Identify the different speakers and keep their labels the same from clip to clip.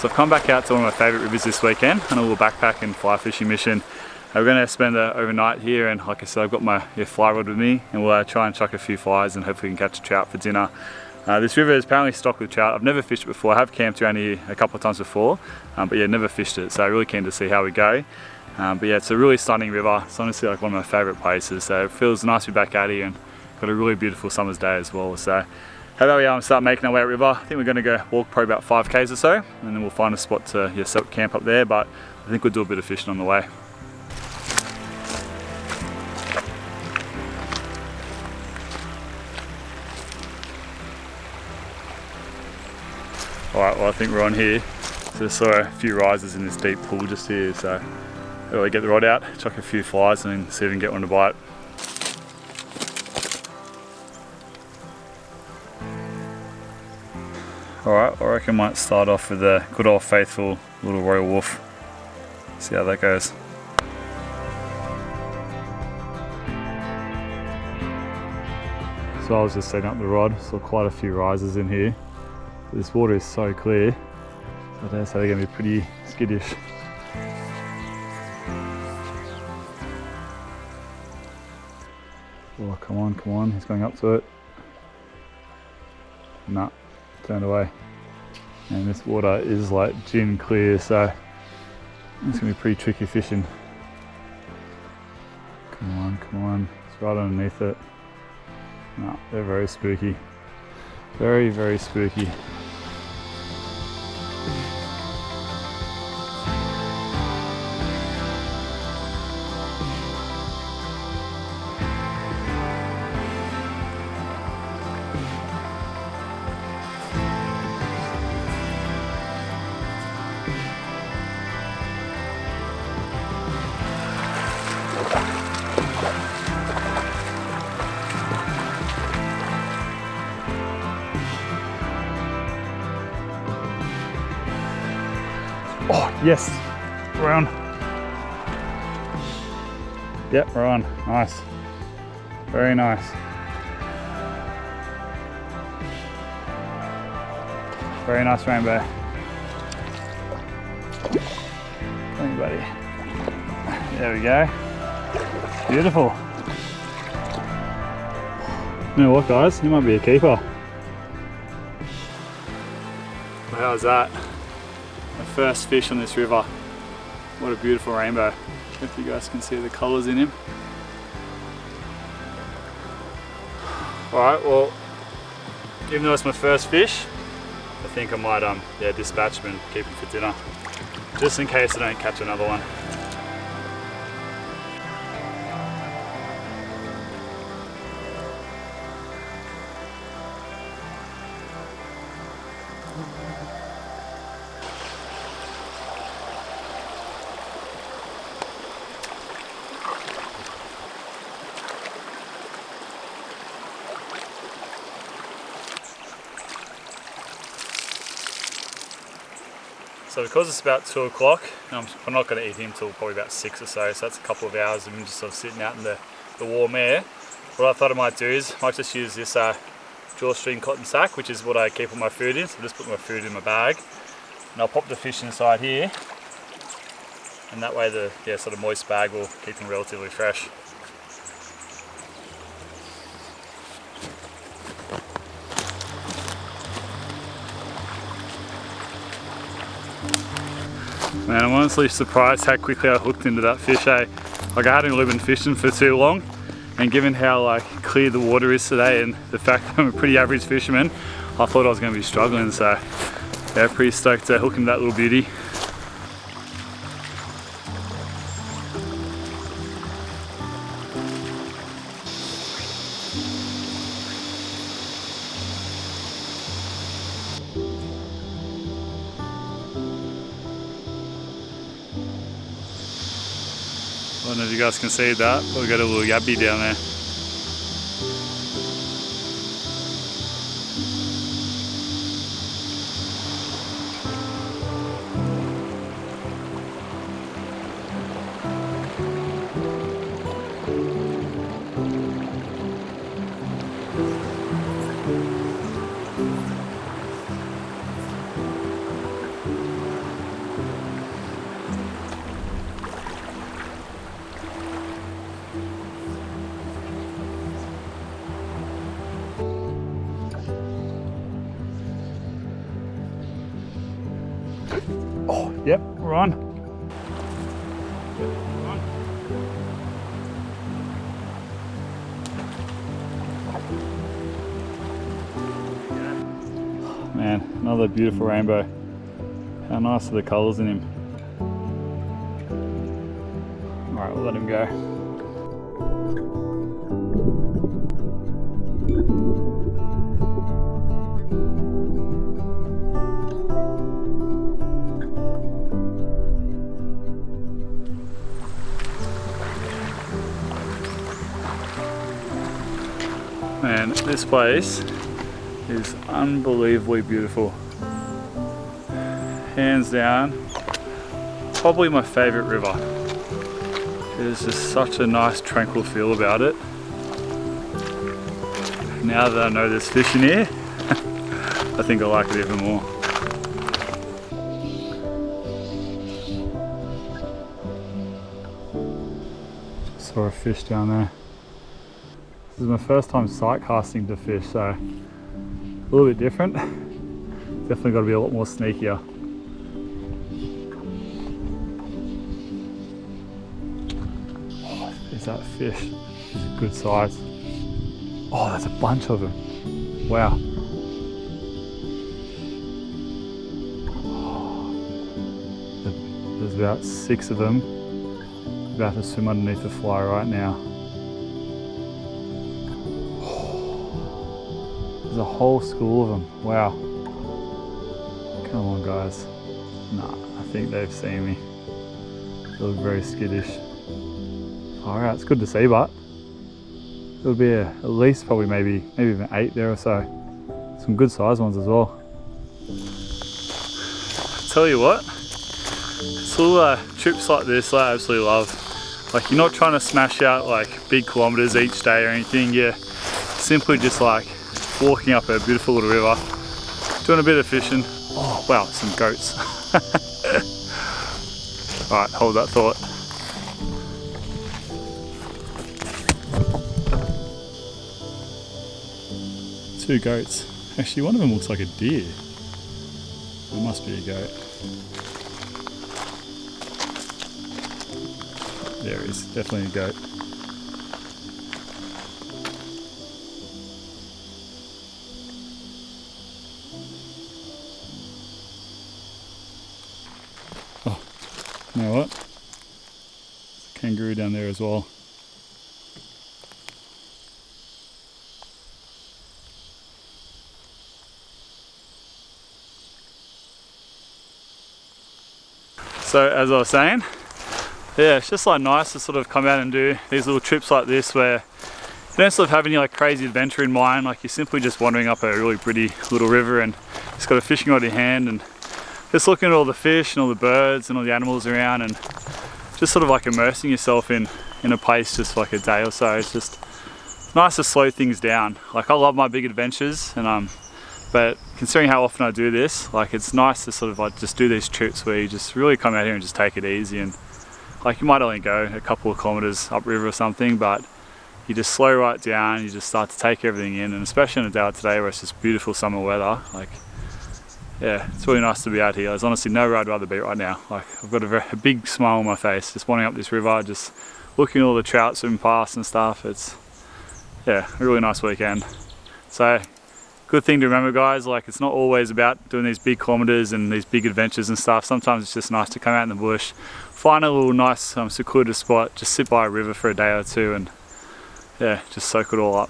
Speaker 1: So I've come back out to one of my favourite rivers this weekend on a little backpack and fly fishing mission. We're going to spend the overnight here, and like I said, I've got my fly rod with me, and we'll try and chuck a few flies and hopefully we can catch a trout for dinner. This river is apparently stocked with trout. I've never fished it before. I have camped around here a couple of times before, but yeah, never fished it, so I'm really keen to see how we go. But yeah, it's a really stunning river. It's honestly like one of my favourite places, so it feels nice to be back out here and got a really beautiful summer's day as well. So how about we start making our way up river? I think we're going to go walk probably about 5k's or so, and then we'll find a spot to set up camp up there, but I think we'll do a bit of fishing on the way. Alright, well I think we're on here. So I saw a few risers in this deep pool just here, so how do I get the rod out, chuck a few flies and then see if we can get one to bite. Alright, I reckon I might start off with a good old faithful little royal wolf. See how that goes. So I was just setting up the rod, saw quite a few risers in here. This water is so clear, so I dare say they're going to be pretty skittish. Oh, come on, he's going up to it. Nah, turned away. And this water is like gin clear, so it's going to be pretty tricky fishing. Come on, it's right underneath it. Nah, they're very spooky. Very, very spooky. Oh, yes, we're on. Yep, we're on. Nice. Very nice. Very nice rainbow. Come here, buddy. There we go. Beautiful. You know what, guys? He might be a keeper. How's that? My first fish on this river. What a beautiful rainbow. If you guys can see the colours in him. Alright, well, even though it's my first fish, I think I might dispatch him and keep him for dinner. Just in case I don't catch another one. So because it's about 2 o'clock, I'm not going to eat him till probably about 6 or so, so that's a couple of hours of him just sort of sitting out in the warm air. What I thought I might do is, I might just use this drawstring cotton sack, which is what I keep all my food in, so I'll just put my food in my bag, and I'll pop the fish inside here, and that way the sort of moist bag will keep them relatively fresh. Man, I'm honestly surprised how quickly I hooked into that fish, eh? Like, I hadn't really been fishing for too long, and given how clear the water is today and the fact that I'm a pretty average fisherman, I thought I was going to be struggling, so yeah, pretty stoked to hook into that little beauty. I don't know if you guys can see that, but we've got a little yabby down there. Oh, yep, we're on. Man, another beautiful rainbow. How nice are the colours in him. Alright, we'll let him go. Man, this place is unbelievably beautiful. Hands down, probably my favourite river. There's just such a nice tranquil feel about it. Now that I know there's fish in here, I think I like it even more. Saw a fish down there. This is my first time sight casting to fish, so a little bit different. Definitely got to be a lot more sneakier. Oh, is that fish? It's a good size. Oh, there's a bunch of them. Wow. There's about 6 of them about to swim underneath the fly right now. There's a whole school of them. Wow. Come on, guys. Nah, I think they've seen me. They look very skittish. Alright, it's good to see, but there'll be at least probably maybe even 8 there or so. Some good sized ones as well. Tell you what, it's little trips like this I absolutely love. Like, you're not trying to smash out like big kilometers each day or anything. You're simply just like walking up a beautiful little river, doing a bit of fishing. Oh wow, some goats. Alright, hold that thought. Two goats. Actually, one of them looks like a deer. It must be a goat. There he is, definitely a goat. Oh, you know what? There's a kangaroo down there as well. So as I was saying, yeah, it's just like nice to sort of come out and do these little trips like this where you don't sort of have any like crazy adventure in mind. Like, you're simply just wandering up a really pretty little river and just got a fishing rod in hand and just looking at all the fish and all the birds and all the animals around and just sort of like immersing yourself in a place just for like a day or so. It's just nice to slow things down. Like, I love my big adventures, and but considering how often I do this, like, it's nice to sort of like just do these trips where you just really come out here and just take it easy, and like, you might only go a couple of kilometers upriver or something, but you just slow right down, you just start to take everything in, and especially on a day like today where it's just beautiful summer weather, like, yeah, it's really nice to be out here. There's honestly no road I'd rather be right now. Like, I've got a big smile on my face just wandering up this river, just looking at all the trout swimming past and stuff. It's, yeah, a really nice weekend. So, good thing to remember, guys, like, it's not always about doing these big kilometers and these big adventures and stuff. Sometimes it's just nice to come out in the bush, find a little nice secluded spot, just sit by a river for a day or two and, yeah, just soak it all up.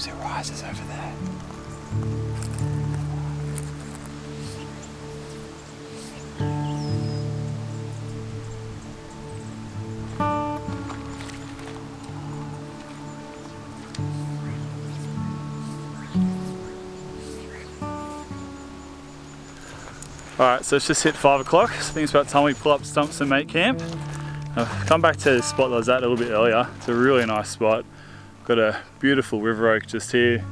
Speaker 1: It rises over there. Alright, so it's just hit 5 o'clock, so I think it's about time we pull up Stumps and Mate Camp. I've come back to the spot that I was at a little bit earlier. It's a really nice spot. Got a beautiful river oak just here.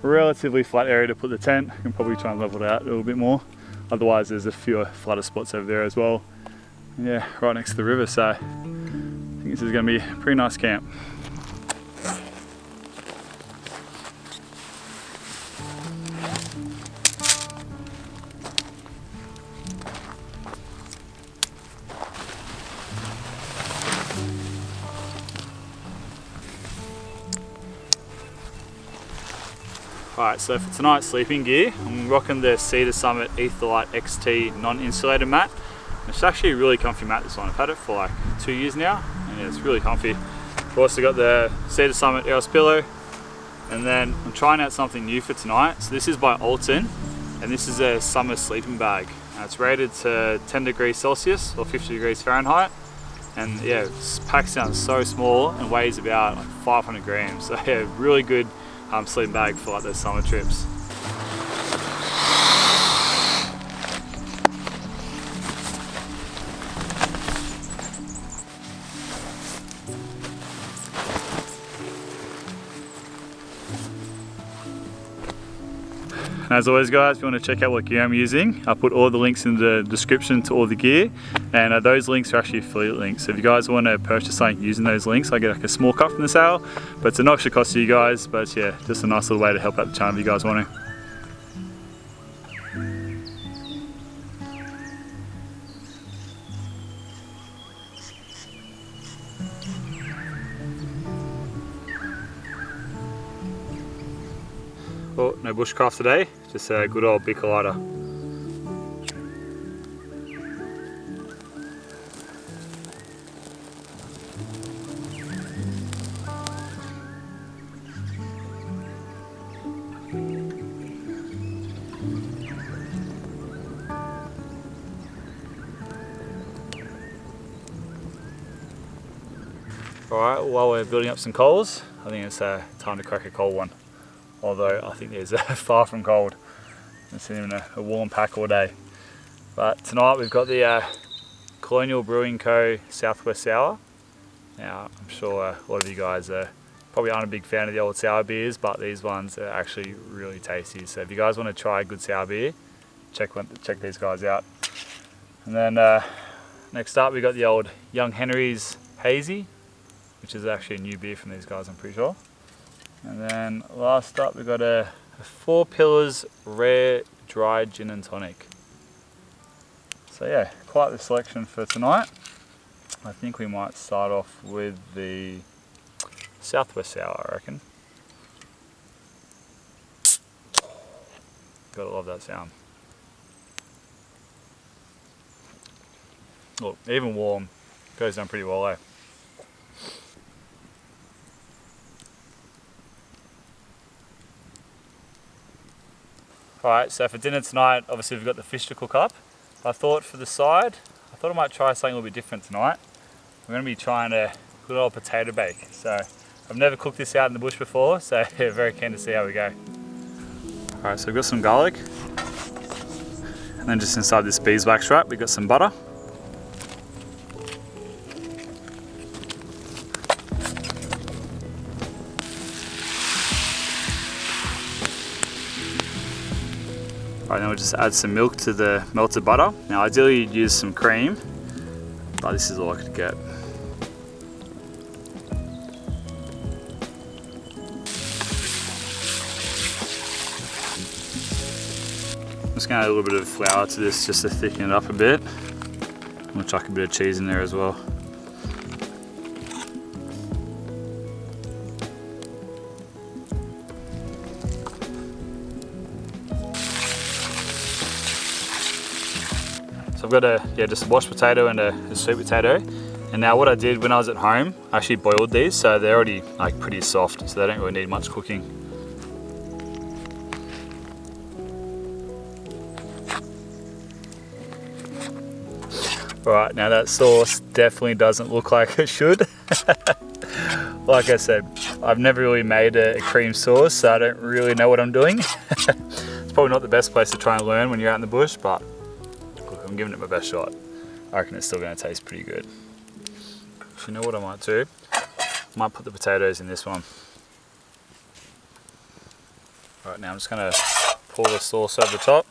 Speaker 1: A relatively flat area to put the tent. I can probably try and level it out a little bit more. Otherwise there's a few flatter spots over there as well. And yeah, right next to the river, so I think this is going to be a pretty nice camp. Alright, so for tonight's sleeping gear, I'm rocking the Cedar Summit Etherlite XT non-insulated mat. It's actually a really comfy mat, this one. I've had it for like 2 years now, and yeah, it's really comfy. I've also got the Cedar Summit Eros pillow, and then I'm trying out something new for tonight. So this is by Alton, and this is a summer sleeping bag. It's rated to 10 degrees Celsius or 50 degrees Fahrenheit. And yeah, it packs down so small and weighs about like 500 grams. So yeah, really good sleeping bag for like those summer trips. And as always guys, if you want to check out what gear I'm using, I'll put all the links in the description to all the gear, and those links are actually affiliate links. So if you guys want to purchase something using those links, I get like a small cut from the sale, but it's an extra cost to you guys, but yeah, just a nice little way to help out the channel if you guys want to. Oh, no bushcraft today, just a good old big collider. Alright, while we're building up some coals, I think it's time to crack a cold one. Although I think there's far from cold. I'm sitting in a warm pack all day. But tonight we've got the Colonial Brewing Co. Southwest Sour. Now I'm sure a lot of you guys probably aren't a big fan of the old sour beers, but these ones are actually really tasty. So if you guys want to try a good sour beer, check these guys out. And then next up we got the old Young Henry's Hazy, which is actually a new beer from these guys, I'm pretty sure. And then last up we've got a Four Pillars Rare Dry Gin and Tonic. So yeah, quite the selection for tonight. I think we might start off with the Southwest Sour, I reckon. Gotta love that sound. Look, even warm, goes down pretty well, eh? Alright, so for dinner tonight, obviously we've got the fish to cook up. I thought for the side, I might try something a little bit different tonight. We're going to be trying a good old potato bake. So I've never cooked this out in the bush before, so yeah, very keen to see how we go. Alright, so we've got some garlic. And then just inside this beeswax wrap, we've got some butter. Right, then we'll just add some milk to the melted butter. Now ideally you'd use some cream, but this is all I could get. I'm just going to add a little bit of flour to this just to thicken it up a bit. I'm going to chuck a bit of cheese in there as well. So I've got just a washed potato and a sweet potato. And now what I did when I was at home, I actually boiled these, so they're already like pretty soft, so they don't really need much cooking. Alright, now that sauce definitely doesn't look like it should. Like I said, I've never really made a cream sauce, so I don't really know what I'm doing. It's probably not the best place to try and learn when you're out in the bush, but I'm giving it my best shot. I reckon it's still going to taste pretty good. So you know what I might do? I might put the potatoes in this one. Right, now I'm just going to pour the sauce over the top.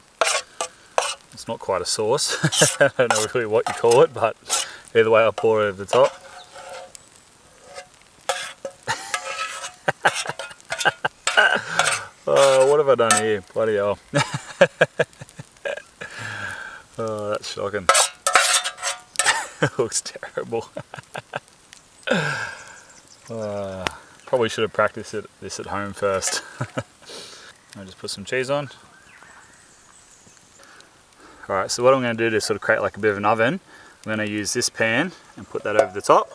Speaker 1: It's not quite a sauce. I don't know really what you call it, but either way I'll pour it over the top. Oh, what have I done here? Bloody hell. Oh, that's shocking. It looks terrible. Probably should have practiced this at home first. I'll just put some cheese on. Alright, so what I'm going to do to sort of create like a bit of an oven, I'm going to use this pan and put that over the top,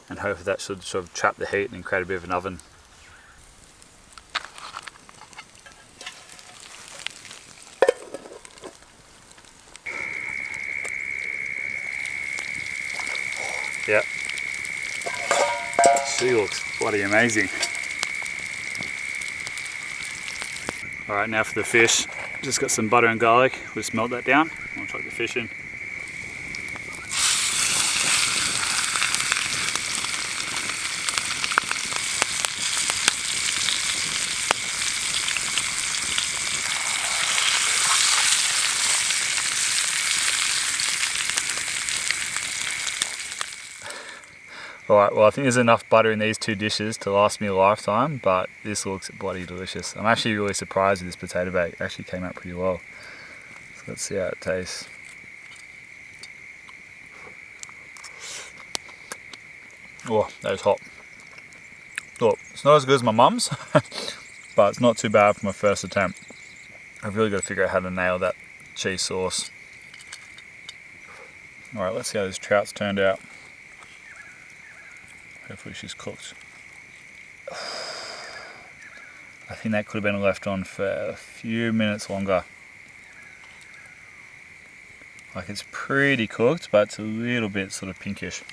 Speaker 1: and hopefully that should sort of trap the heat and create a bit of an oven. Yep. She looks bloody amazing. Alright, now for the fish. Just got some butter and garlic. We'll just melt that down. I'll chuck the fish in. Alright, well I think there's enough butter in these two dishes to last me a lifetime, but this looks bloody delicious. I'm actually really surprised with this potato bake. It actually came out pretty well. So let's see how it tastes. Oh, that is hot. Look, it's not as good as my mum's, but it's not too bad for my first attempt. I've really got to figure out how to nail that cheese sauce. Alright, let's see how this trout's turned out. Hopefully she's cooked. I think that could have been left on for a few minutes longer. Like it's pretty cooked, but it's a little bit sort of pinkish.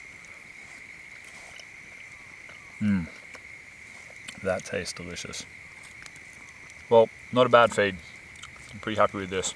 Speaker 1: That tastes delicious. Well, not a bad feed. I'm pretty happy with this.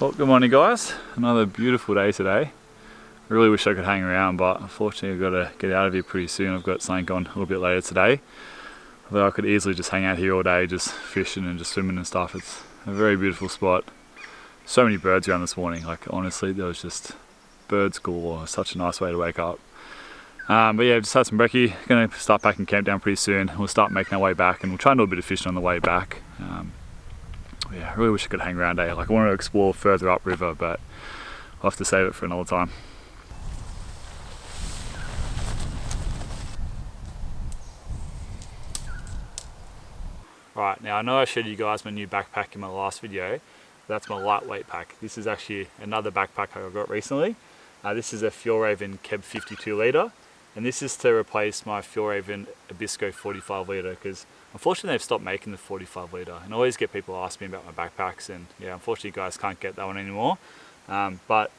Speaker 1: Well, good morning guys. Another beautiful day today. I really wish I could hang around, but unfortunately I've got to get out of here pretty soon. I've got something on a little bit later today. Although I could easily just hang out here all day, just fishing and just swimming and stuff. It's a very beautiful spot. So many birds around this morning. Like honestly, there was just birds galore. Such a nice way to wake up. But yeah, just had some brekkie. Going to start packing camp down pretty soon. We'll start making our way back, and we'll try and do a bit of fishing on the way back. Yeah, I really wish I could hang around Like I want to explore further upriver, but I'll have to save it for another time. Alright, now I know I showed you guys my new backpack in my last video. That's my lightweight pack. This is actually another backpack I got recently. This is a Fjallraven Keb 52 litre, and this is to replace my Fjallraven Abisko 45 litre, because unfortunately they've stopped making the 45 litre, and I always get people asking me about my backpacks, and yeah, unfortunately you guys can't get that one anymore. But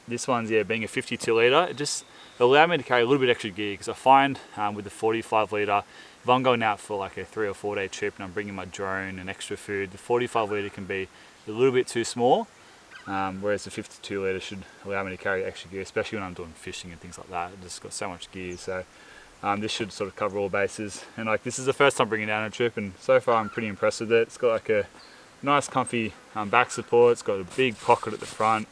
Speaker 1: this one's, yeah, being a 52 litre, it allowed me to carry a little bit extra gear, because I find with the 45 litre if I'm going out for like a 3 or 4 day trip and I'm bringing my drone and extra food, the 45 litre can be a little bit too small, whereas the 52 litre should allow me to carry extra gear, especially when I'm doing fishing and things like that. I've just got so much gear, so this should sort of cover all bases. And like, this is the first time bringing it down a trip, and so far I'm pretty impressed with it. It's got like a nice comfy back support. It's got a big pocket at the front.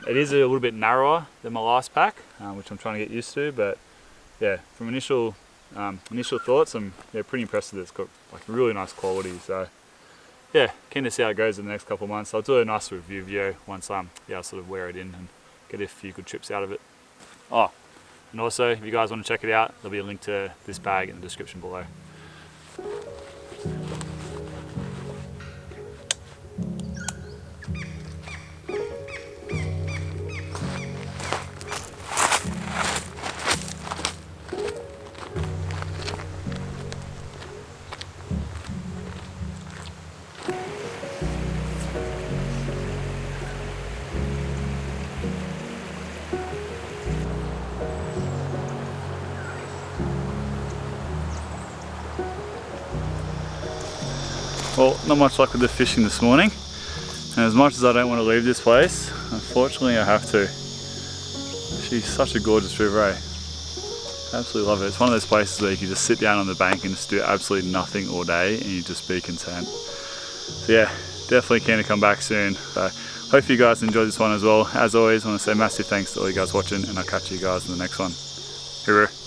Speaker 1: It is a little bit narrower than my last pack, which I'm trying to get used to, but yeah, from initial thoughts, I'm pretty impressed with it. It's got like really nice quality, so yeah, keen to see how it goes in the next couple of months. I'll do a nice review video once I sort of wear it in and get a few good trips out of it. Oh, and also, if you guys want to check it out, there'll be a link to this bag in the description below. Well, not much luck with the fishing this morning, and as much as I don't want to leave this place, unfortunately I have to. She's such a gorgeous river, eh? Absolutely love it. It's one of those places where you can just sit down on the bank and just do absolutely nothing all day and you just be content. So yeah, definitely keen to come back soon. So hope you guys enjoyed this one as well. As always, I want to say massive thanks to all you guys watching, and I'll catch you guys in the next one. Hooroo.